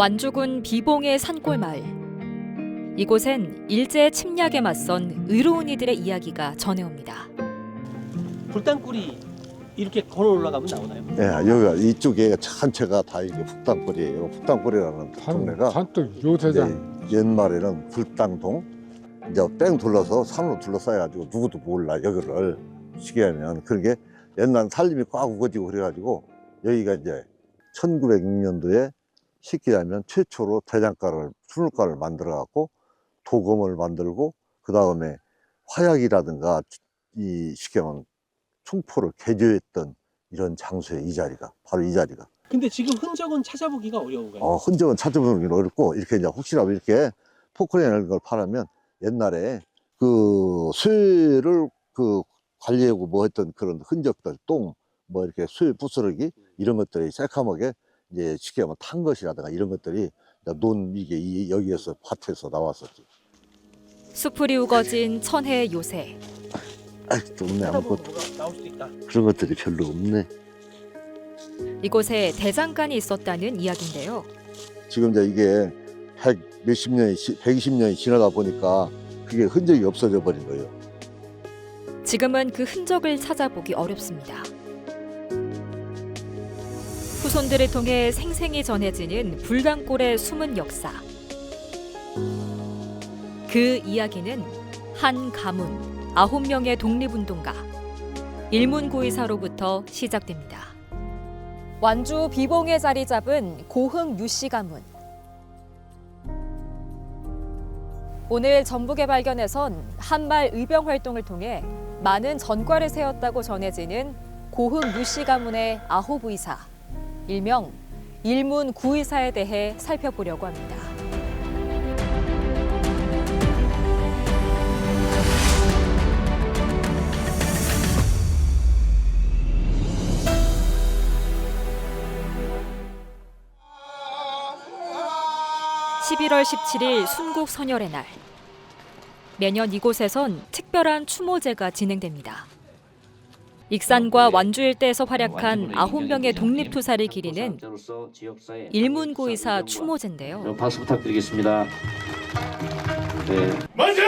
완주군 비봉의 산골마을. 이곳엔 일제 침략에 맞선 의로운 이들의 이야기가 전해옵니다. 불당굴이 이렇게 걸어 올라가면 나오나요? 네, 여기가 이쪽에 전체가 다 이게 북당골이에요. 북당골이라는 동네가 산뚝 요새장. 옛말에는 불당동, 이제 뺑 둘러서 산으로 둘러싸여가지고 누구도 몰라 여기를 쉽게 하면. 그게 옛날 산림이 꽉 우거지고 그래가지고 여기가 이제 1906년도에 쉽게 하면 최초로 대장가를 수눌가를 만들어갖고 도금을 만들고 그 다음에 화약이라든가 이 쉽게 하면 총포를 개조했던 이런 장소에 이 자리가 바로 이 자리가. 근데 지금 흔적은 찾아보기가 어려운가요? 흔적은 찾아보기는 어렵고 이렇게 이제 혹시라도 이렇게 포크레인 걸 팔으면 옛날에 그 쇠를 그 관리하고 뭐 했던 그런 흔적들, 똥, 뭐 이렇게 쇠 부스러기 이런 것들이 새카맣게 이제 쉽게 하면 탄 것이라든가 이런 것들이 이게 여기에서 밭에서 나왔었지. 수풀이 우거진 천혜의 요새. 없네. 찾아보면 아무것도 뭐가 나올 수도 있다. 그런 것들이 별로 없네. 이곳에 대장간이 있었다는 이야기인데요. 지금 이제 이게 120년이 지나다 보니까 그게 흔적이 없어져 버린 거예요. 지금은 그 흔적을 찾아보기 어렵습니다. 후손들을 통해 생생히 전해지는 불당골의 숨은 역사. 그 이야기는 한 가문 9명의 독립운동가 일문구의사로부터 시작됩니다. 완주 비봉에 자리 잡은 고흥 유씨 가문. 오늘 전북에 발견해선 한말 의병 활동을 통해 많은 전과를 세웠다고 전해지는 고흥 유씨 가문의 아호부의사, 일명 일문구의사에 대해 살펴보려고 합니다. (11월 17일) 순국 선열의 날. 매년 이곳에선 특별한 추모제가 진행됩니다. 익산과 완주 일대에서 활약한 9명의 독립투사를 기리는 일문구의사 추모제인데요. 박수 부탁드리겠습니다. 네. 만세!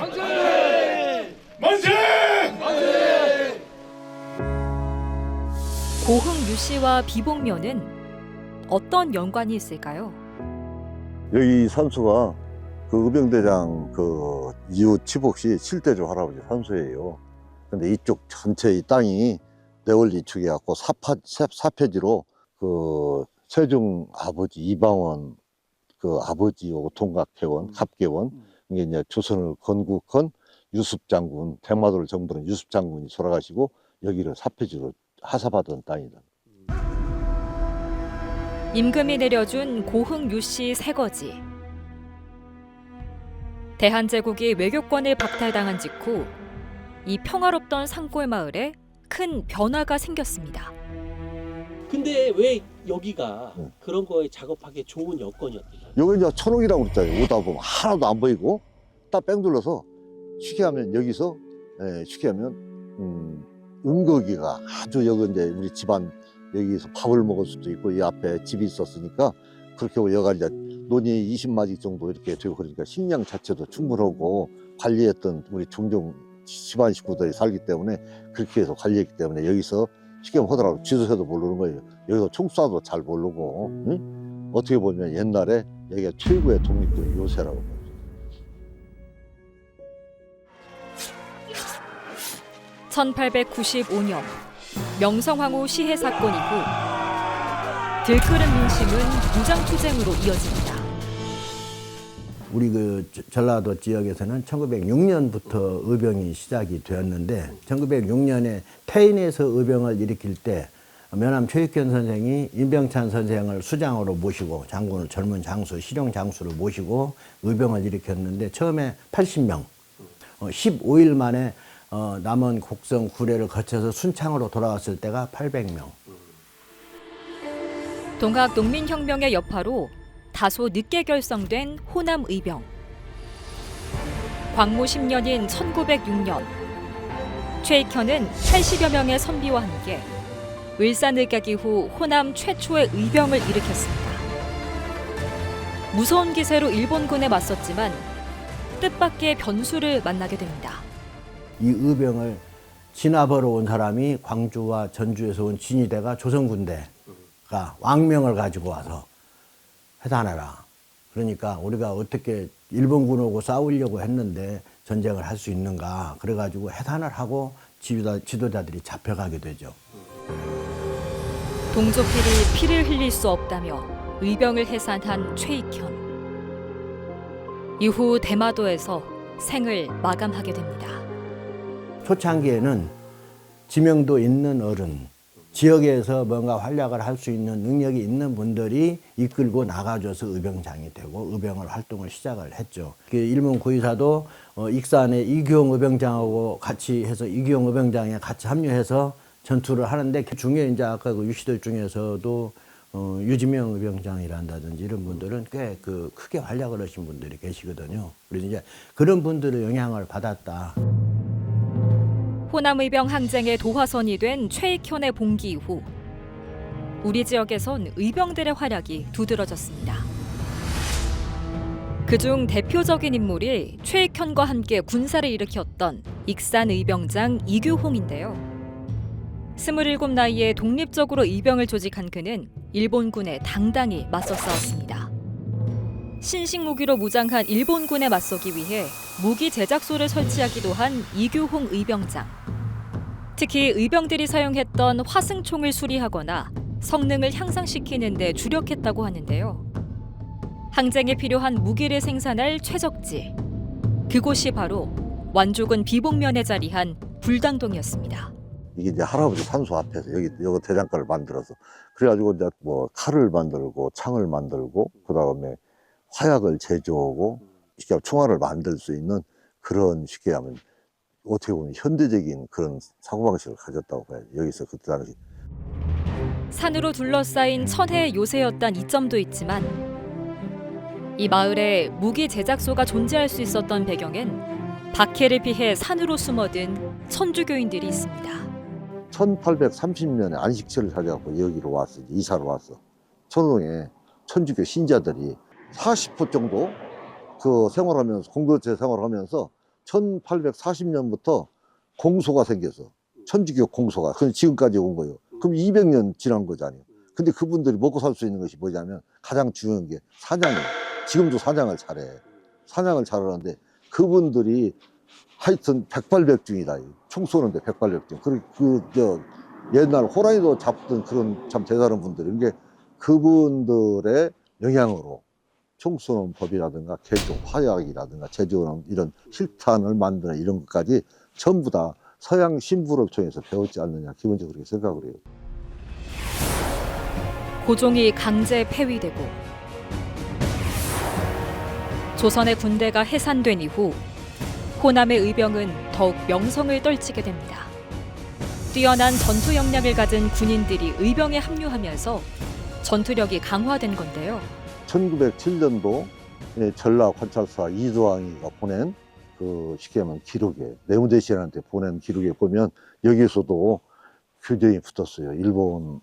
만세! 만세! 만세! 고흥 유씨와 비봉면은 어떤 연관이 있을까요? 여기 산소가 그 의병대장 그 이후 치복시 칠대조 할아버지 산소예요. 근데 이쪽 전체 이 땅이 내원리 축에 갖고 사폐지로 그 세종 아버지 이방원 그 아버지하고 동갑회원, 갑계원, 이게 이제 조선을 건국한 유습장군, 대마도를 정부는 유습장군이 돌아가시고 여기를 사폐지로 하사받은 땅이다. 임금이 내려준 고흥 유씨 새거지. 대한제국이 외교권을 박탈당한 직후 이 평화롭던 산골 마을에 큰 변화가 생겼습니다. 근데 왜 여기가 그런 거에 작업하기에 좋은 여건이었대요? 여기 이제 천옥이라고 그랬잖아요. 오다 보면 하나도 안 보이고 딱 뺑 둘러서 쉽게 하면 여기서 쉽게 하면 음거기가 아주 여기 이제 우리 집안 여기서 밥을 먹을 수도 있고 이 앞에 집이 있었으니까 그렇게 여기가 이제 논이 20마디 정도 이렇게 되고 그러니까 식량 자체도 충분하고 관리했던 우리 종종 집안 식구들이 살기 때문에 그렇게 해서 관리했기 때문에 여기서 쉽게 하더라도 지도새도 모르는 거예요. 여기서 총쏴도 잘 모르고 응? 어떻게 보면 옛날에 여기가 최고의 독립군 요새라고 봐요. (1895년) 명성황후 시해 사건 이후 들끓은 민심은 무장투쟁으로 이어집니다. 우리 그 전라도 지역에서는 1906년부터 의병이 시작이 되었는데 1906년에 태인에서 의병을 일으킬 때 면함 최익현 선생이 임병찬 선생을 수장으로 모시고 장군을 젊은 장수, 실용 장수를 모시고 의병을 일으켰는데 처음에 80명, 15일 만에 남원 곡성 구례를 거쳐서 순창으로 돌아왔을 때가 800명. 동학 농민혁명의 여파로 다소 늦게 결성된 호남 의병. 광무 10년인 1906년 최익현은 80여 명의 선비와 함께 을사늑약 이후 호남 최초의 의병을 일으켰습니다. 무서운 기세로 일본군에 맞섰지만 뜻밖의 변수를 만나게 됩니다. 이 의병을 진압하러 온 사람이 광주와 전주에서 온 진위대가 조선군대가 왕명을 가지고 와서 해산해라. 그러니까 우리가 어떻게 일본군하고 싸우려고 했는데 전쟁을 할 수 있는가. 그래가지고 해산을 하고 지도자들이 잡혀가게 되죠. 동족끼리 피를 흘릴 수 없다며 의병을 해산한 최익현. 이후 대마도에서 생을 마감하게 됩니다. 초창기에는 지명도 있는 어른, 지역에서 뭔가 활약을 할 수 있는 능력이 있는 분들이 이끌고 나가줘서 의병장이 되고 의병을 활동을 시작을 했죠. 일본 구의사도 익산의 이규용 의병장하고 같이 해서 이규용 의병장에 같이 합류해서 전투를 하는데 그 중에 이제 아까 그 유시들 중에서도 유지명 의병장이란다든지 이런 분들은 꽤 크게 활약을 하신 분들이 계시거든요. 그래서 이제 그런 분들의 영향을 받았다. 호남의병 항쟁의 도화선이 된 최익현의 봉기 이후 우리 지역에선 의병들의 활약이 두드러졌습니다. 그중 대표적인 인물이 최익현과 함께 군사를 일으켰던 익산 의병장 이규홍인데요. 27 나이에 독립적으로 의병을 조직한 그는 일본군에 당당히 맞서 싸웠습니다. 신식 무기로 무장한 일본군에 맞서기 위해 무기 제작소를 설치하기도 한 이규홍 의병장. 특히 의병들이 사용했던 화승총을 수리하거나 성능을 향상시키는 데 주력했다고 하는데요. 항쟁에 필요한 무기를 생산할 최적지. 그곳이 바로 완주군 비봉면에 자리한 불당동이었습니다. 이게 이제 할아버지 산소 앞에서 여기 대장간을 만들어서 그래가지고 이제 뭐 칼을 만들고 창을 만들고 그 다음에 화약을 제조하고 쉽게 하면 총알을 만들 수 있는 그런 쉽게 하면 어떻게 보면 현대적인 그런 사고방식을 가졌다고 봐야죠. 여기서 그때 당시. 산으로 둘러싸인 천혜의 요새였던 이점도 있지만 이 마을에 무기 제작소가 존재할 수 있었던 배경엔 박해를 피해 산으로 숨어든 천주교인들이 있습니다. 1830년에 안식처를 찾아갖고 여기로 왔어. 이사를 왔어. 천호동에 천주교 신자들이 40호 정도 그 생활하면서 공동체 생활하면서 1840년부터 공소가 생겼어. 천주교 공소가. 그럼 지금까지 온 거예요. 그럼 200년 지난 거잖아요. 근데 그분들이 먹고 살 수 있는 것이 뭐냐면 가장 중요한 게 사냥이에요. 지금도 사냥을 잘해. 사냥을 잘하는데 그분들이 하여튼 백발백중이다. 총 쏘는데 백발백중. 옛날 호랑이도 잡던 그런 참 대단한 분들이. 이게 그분들의 영향으로 총 쏘는 법이라든가 개조, 화약이라든가 제조하는 이런 실탄을 만드는 이런 것까지 전부 다 서양 신부를 통해서 배웠지 않느냐. 기본적으로 그렇게 생각을 해요. 고종이 강제 폐위되고 조선의 군대가 해산된 이후 호남의 의병은 더욱 명성을 떨치게 됩니다. 뛰어난 전투 역량을 가진 군인들이 의병에 합류하면서 전투력이 강화된 건데요. 1907년도 전라 관찰사 이두왕이가 보낸 그 쉽게 하면 기록에 내무대신한테 보낸 기록에 보면 여기서도 교전이 붙었어요. 일본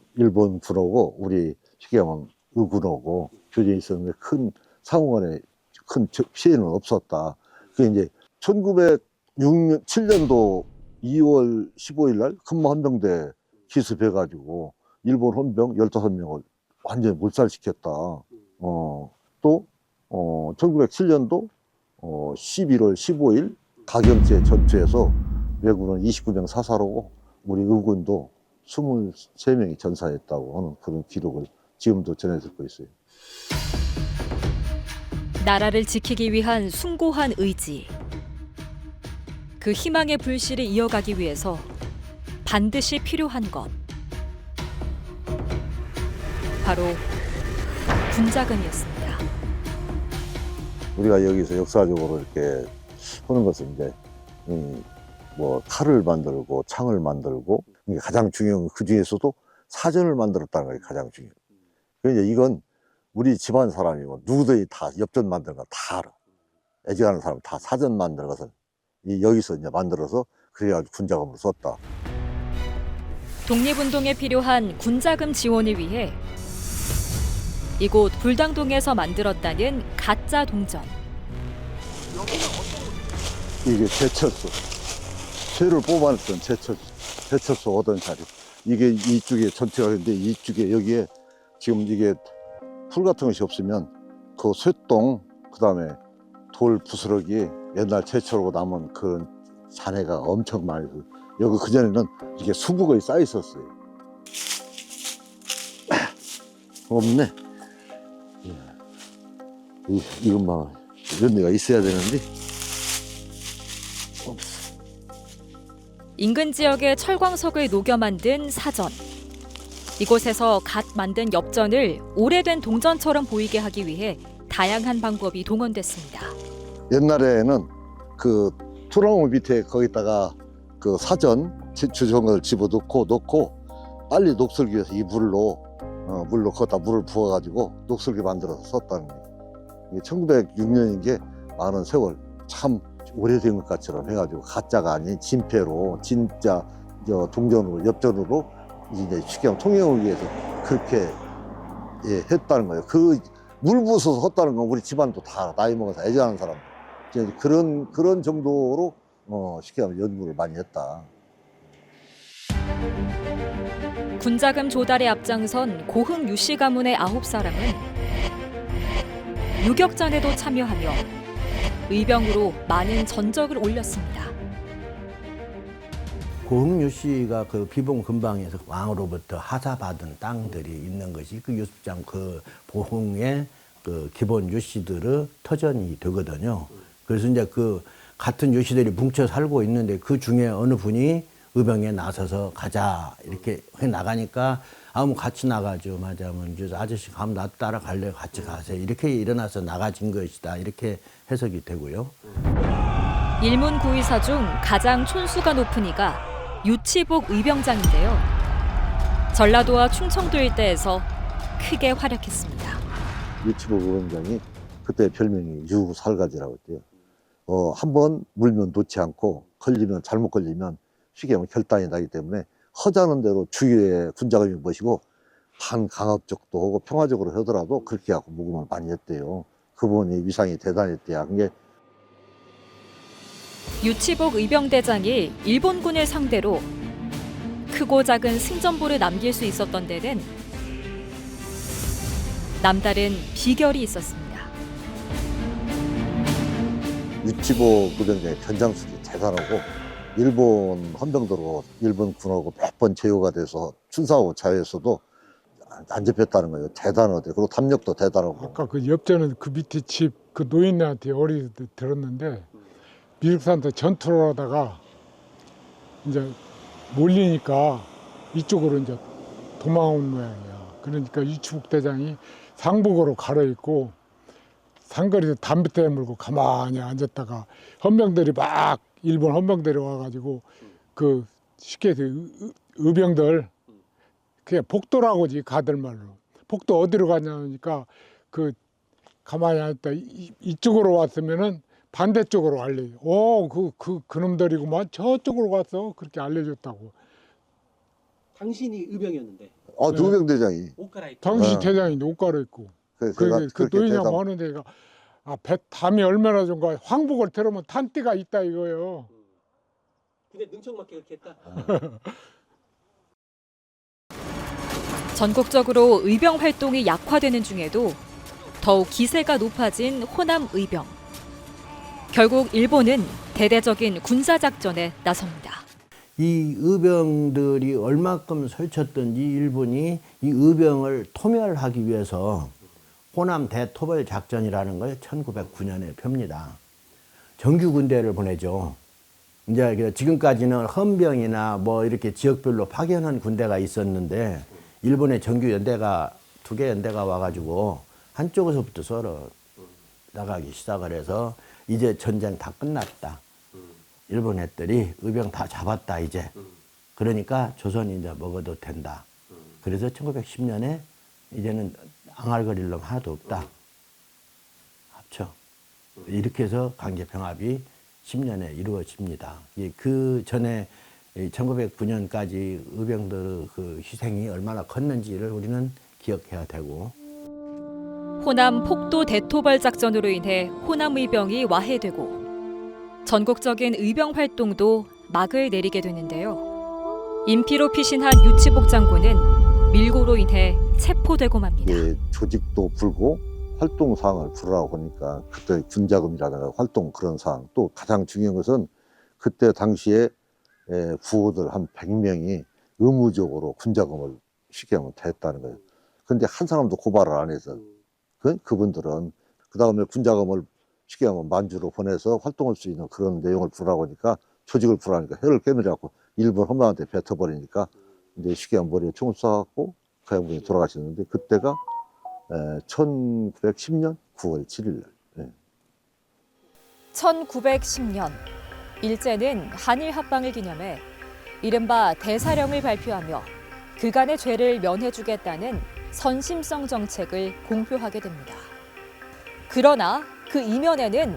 군하고 우리 쉽게 하면 의군하고 교전이 있었는데 큰 상호간에 큰 피해는 없었다. 그게 이제 1907년도 2월 15일 날 금마헌병대 기습해가지고 일본 헌병 15명을 완전히 몰살시켰다. 또 1907년도 11월 15일 가경제 전투에서 왜군은 29명 사살하고 우리 의군도 23명이 전사했다고 하는 그런 기록을 지금도 전해 듣고 있어요. 나라를 지키기 위한 숭고한 의지. 그 희망의 불씨를 이어가기 위해서 반드시 필요한 것. 바로 군자금이었습니다. 우리가 여기서 역사적으로 이렇게 하는 것은 이제 뭐 칼을 만들고 창을 만들고 이게 가장 중요한 그 중에서도 사전을 만들었다는 게 가장 중요해요. 그러니까 이건 우리 집안 사람이고 누구든지 다 엽전 만드는 거 다 알아. 애지가는 사람 다 사전 만들어서 여기서 이제 만들어서 그래가지고 군자금으로 썼다. 독립운동에 필요한 군자금 지원을 위해 이곳 불당동에서 만들었다는 가짜 동전. 이게 제철소. 쇠를 뽑아냈던 제철소 오던 자리. 이게 이쪽에 전체가 있는데 이쪽에 여기에 지금 이게 풀 같은 것이 없으면 그 쇠똥 그다음에 돌 부스러기 옛날 제철로 남은 그런 잔해가 엄청 많이 여기 그전에는 이렇게 수북이 쌓여 있었어요. 없네. 이것만 이런 데가 있어야 되는데 없어. 인근 지역의 철광석을 녹여 만든 사전. 이곳에서 갓 만든 엽전을 오래된 동전처럼 보이게 하기 위해 다양한 방법이 동원됐습니다. 옛날에는 그 투렁 밑에 거기다가 그 사전 주정을 집어넣고 넣고 빨리 녹슬기 위해서 이 물로 거기다 물을 부어가지고 녹슬기 만들어서 썼다는 거예요. 이게 1906년인 게 많은 세월 참 오래된 것 같처럼 해가지고 가짜가 아닌 진폐로 진짜 동전으로 엽전으로 이제 쉽게 하면 통행을 위해서 그렇게 했다는 거예요. 그 물 부어서 했다는 건 우리 집안도 다 나이 먹어서 애정하는 사람 그런 정도로 쉽게 하면 연구를 많이 했다. 군자금 조달에 앞장선 고흥 유씨 가문의 9사람은 유격전에도 참여하며 의병으로 많은 전적을 올렸습니다. 고흥유 씨가 그 비봉 근방에서 왕으로부터 하사받은 땅들이 있는 것이 그 유습장 그 보흥의 그 기본 유씨들의 터전이 되거든요. 그래서 이제 그 같은 유씨들이 뭉쳐 살고 있는데 그 중에 어느 분이 의병에 나서서 가자 이렇게 해 나가니까 아무 같이 나가죠. 맞아면 아저씨 가면 나 따라갈래요. 같이 가세요. 이렇게 일어나서 나가진 것이다. 이렇게 해석이 되고요. 일문구의사 중 가장 촌수가 높은 이가 유치복 의병장인데요. 전라도와 충청도 일대에서 크게 활약했습니다. 유치복 의병장이 그때 별명이 유살가지라고 했대요. 한번 물면 놓지 않고 잘못 걸리면 쉽게 하면 결단이 나기 때문에 허자는 대로 주위에 군자금이 모시고 반강압적도 하고 평화적으로 하더라도 그렇게 하고 묵음을 많이 했대요. 그분이 위상이 대단했대요. 그게 유치복 의병대장이 일본군을 상대로 크고 작은 승전보를 남길 수 있었던 데는 남다른 비결이 있었습니다. 유치복 의병장의 변장술이 대단하고 일본 헌병대로 일본 군하고 몇 번 제어가 돼서 춘사하고 자유에서도 안 잡혔다는 거예요. 대단하대. 그리고 탐력도 대단하고. 아까 그 옆전은 그 밑에 집 그 노인네한테 어리 들었는데 미륵산도 전투를 하다가 이제 몰리니까 이쪽으로 이제 도망온 모양이야. 그러니까 유치복 대장이 상복으로 갈아입고 상거리에서 담배 때물고 가만히 앉았다가 헌병들이 막 일본 헌병들이 와가지고 그 쉽게 의병들 그냥 복도라고지 가들 말로 복도 어디로 가냐니까 그 가만히 앉았다 이쪽으로 왔으면은 반대쪽으로 알려줘. 그놈들이구만 저쪽으로 왔어 그렇게 알려줬다고. 당신이 의병이었는데 두 병대장이. 옷 갈아입고 당시 대장인데 옷 갈아입고 그 노인이라고 하는 데가 배 담이 얼마나 좋은가 황복을 들으면 탄띠가 있다 이거예요. 근데 능청맞게 그렇게 했다. 전국적으로 의병 활동이 약화되는 중에도 더욱 기세가 높아진 호남 의병. 결국 일본은 대대적인 군사작전에 나섭니다. 이 의병들이 얼마큼 설쳤든지 일본이 이 의병을 토멸하기 위해서 호남 대토벌 작전이라는 걸 1909년에 펴니다. 정규 군대를 보내죠. 이제 지금까지는 헌병이나 뭐 이렇게 지역별로 파견한 군대가 있었는데 일본의 정규 연대가 2개 연대가 와가지고 한쪽에서부터 서로 나가기 시작을 해서 이제 전쟁 다 끝났다. 일본 애들이 의병 다 잡았다 이제. 그러니까 조선이 이제 먹어도 된다. 그래서 1910년에 이제는 앙알거릴 놈 하나도 없다. 합쳐. 이렇게 해서 강제병합이 10년에 이루어집니다. 그 전에 1909년까지 의병들의 그 희생이 얼마나 컸는지를 우리는 기억해야 되고. 호남 폭도 대토벌 작전으로 인해 호남 의병이 와해되고 전국적인 의병 활동도 막을 내리게 되는데요. 인피로 피신한 유치복 장군은 밀고로 인해 체포되고 맙니다. 이게 조직도 불고 활동 사항을 부르라고 하니까 그때 군자금이라든가 활동 그런 사항, 또 가장 중요한 것은 그때 당시에 부호들 한 100명이 의무적으로 군자금을 쉽게 하면 됐다는 거예요. 근데 한 사람도 고발을 안 해서 그분들은 그 다음에 군자금을 쉽게 하면 만주로 보내서 활동할 수 있는 그런 내용을 부르라고 하니까 조직을 부르라니까 혀를 깨물어갖고 일본 험마한테 뱉어버리니까 이제 쉽게 하면 머리에 총을 쏴갖고 그 양분이 돌아가셨는데 그때가 1910년 9월 7일 날. 1910년 일제는 한일 합방을 기념해 이른바 대사령을 발표하며 그간의 죄를 면해주겠다는 선심성 정책을 공표하게 됩니다. 그러나 그 이면에는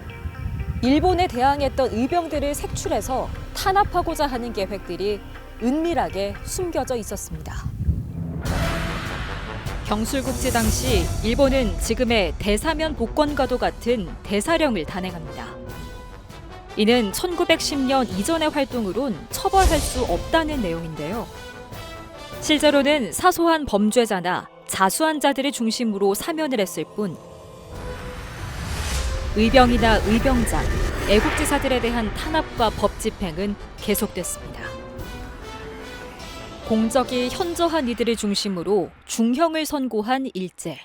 일본에 대항했던 의병들을 색출해서 탄압하고자 하는 계획들이 은밀하게 숨겨져 있었습니다. 경술국지 당시 일본은 지금의 대사면 복권과도 같은 대사령을 단행합니다. 이는 1910년 이전의 활동으론 처벌할 수 없다는 내용인데요. 실제로는 사소한 범죄자나 자수한 자들을 중심으로 사면을 했을 뿐 의병이나 의병장, 애국지사들에 대한 탄압과 법 집행은 계속됐습니다. 공적이 현저한 이들을 중심으로 중형을 선고한 일제.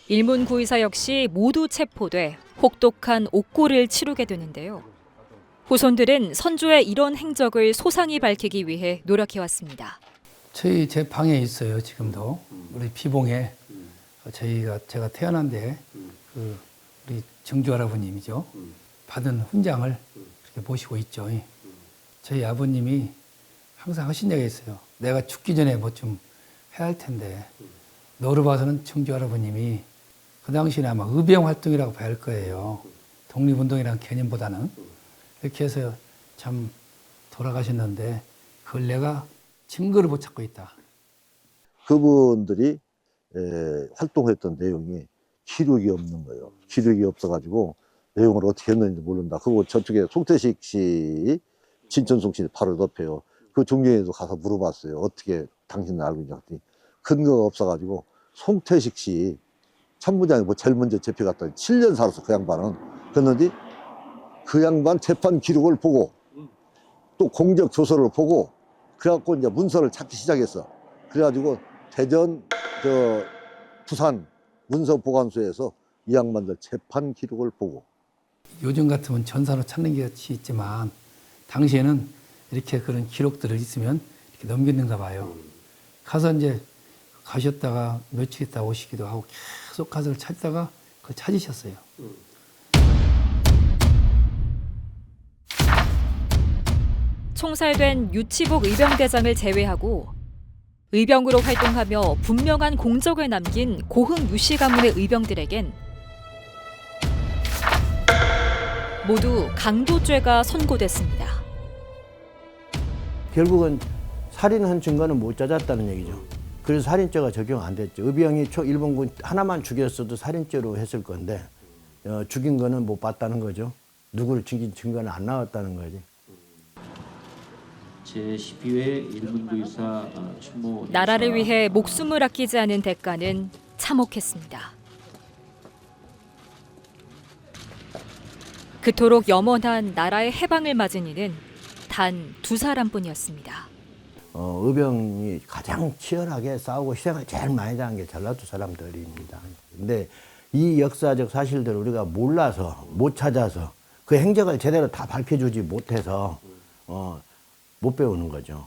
일문구의사 역시 모두 체포돼 혹독한 옥고를 치르게 되는데요. 후손들은 선조의 이런 행적을 소상히 밝히기 위해 노력해왔습니다. 제 방에 있어요. 지금도 우리 비봉에 제가 태어난 데 우리 정주 할아버님이죠. 받은 훈장을 이렇게 모시고 있죠. 저희 아버님이 항상 하신 얘기가 있어요. 내가 죽기 전에 뭐 좀 해야 할 텐데 너를 봐서는 정주 할아버님이 그 당시에는 아마 의병 활동이라고 봐야 할 거예요. 독립운동이라는 개념보다는. 이렇게 해서 참 돌아가셨는데 그걸 내가 증거를 못 찾고 있다. 그분들이 활동했던 내용이 기록이 없는 거예요. 기록이 없어가지고 내용을 어떻게 했는지 모른다. 그리고 저쪽에 송태식 씨, 진천송 씨 바로 옆에요. 그 종경에도 가서 물어봤어요. 어떻게 당신은 알고 있냐 했더니 근거가 없어가지고 송태식 씨 참부장이 뭐 제일 먼저 잡혀갔더니 7년 살았어. 그 양반은. 그랬는데 그 양반 재판 기록을 보고 또 공적 조서를 보고 그래갖고 이제 문서를 찾기 시작했어. 그래가지고 대전, 부산 문서보관소에서 이 양반들 재판 기록을 보고. 요즘 같으면 전산으로 찾는 게 있지만 당시에는 이렇게 그런 기록들을 있으면 이렇게 넘기는가 봐요. 가서 이제 가셨다가 며칠 있다 오시기도 하고 계속 가서 찾다가 그걸 찾으셨어요. 총살된 유치복 의병대장을 제외하고 의병으로 활동하며 분명한 공적을 남긴 고흥 유씨 가문의 의병들에겐 모두 강도죄가 선고됐습니다. 결국은 살인한 증거는 못 찾았다는 얘기죠. 그래서 살인죄가 적용 안 됐죠. 의병이 일본군 하나만 죽였어도 살인죄로 했을 건데 죽인 거는 못 봤다는 거죠. 누구를 죽인 증거는 안 나왔다는 거지. 제12회 일문구의사 추모 나라를 위해 목숨을 아끼지 않은 대가는 참혹했습니다. 그토록 염원한 나라의 해방을 맞은 이는 단 2사람뿐이었습니다. 의병이 가장 치열하게 싸우고 희생을 제일 많이 당한 게 전라도 사람들입니다. 근데 이 역사적 사실들을 우리가 몰라서 못 찾아서 그 행적을 제대로 다 밝혀주지 못해서 못 배우는 거죠.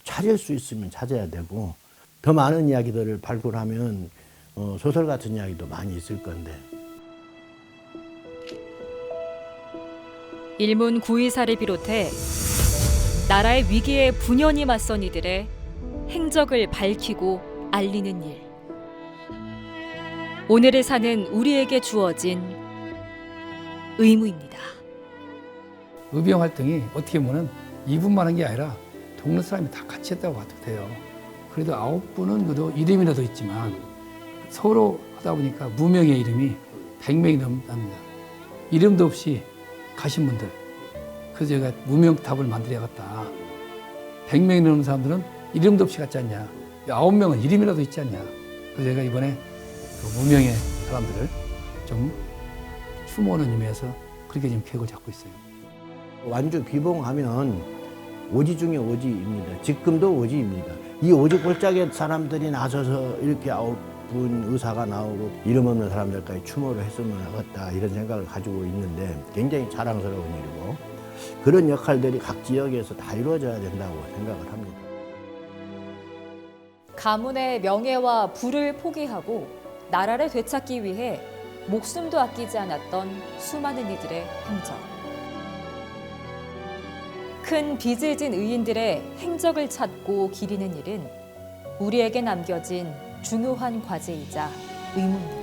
찾을 수 있으면 찾아야 되고 더 많은 이야기들을 발굴하면 소설 같은 이야기도 많이 있을 건데. 일문 구의사를 비롯해 나라의 위기에 분연히 맞선 이들의 행적을 밝히고 알리는 일. 오늘을 사는 우리에게 주어진 의무입니다. 의병 활동이 어떻게 보면 2분만 한 게 아니라 동네 사람이 다 같이 했다고 봐도 돼요. 그래도 9분은 그래도 이름이라도 있지만 서로 하다 보니까 무명의 이름이 100명이 넘습니다. 이름도 없이 가신 분들. 그래서 제가 무명탑을 만들어야겠다. 100명이 넘는 사람들은 이름도 없이 갔지 않냐. 9명은 이름이라도 있지 않냐. 그래서 제가 이번에 그 무명의 사람들을 좀 추모하는 의미에서 그렇게 지금 계획을 잡고 있어요. 완주 귀봉하면 오지 중에 오지입니다. 지금도 오지입니다. 이 오지 꼴짝에 사람들이 나서서 이렇게 9분 의사가 나오고 이름 없는 사람들까지 추모를 했으면 하겠다 이런 생각을 가지고 있는데 굉장히 자랑스러운 일이고 그런 역할들이 각 지역에서 다 이루어져야 된다고 생각을 합니다. 가문의 명예와 부를 포기하고 나라를 되찾기 위해 목숨도 아끼지 않았던 수많은 이들의 행적. 큰 빚을 진 의인들의 행적을 찾고 기리는 일은 우리에게 남겨진 중요한 과제이자 의무입니다.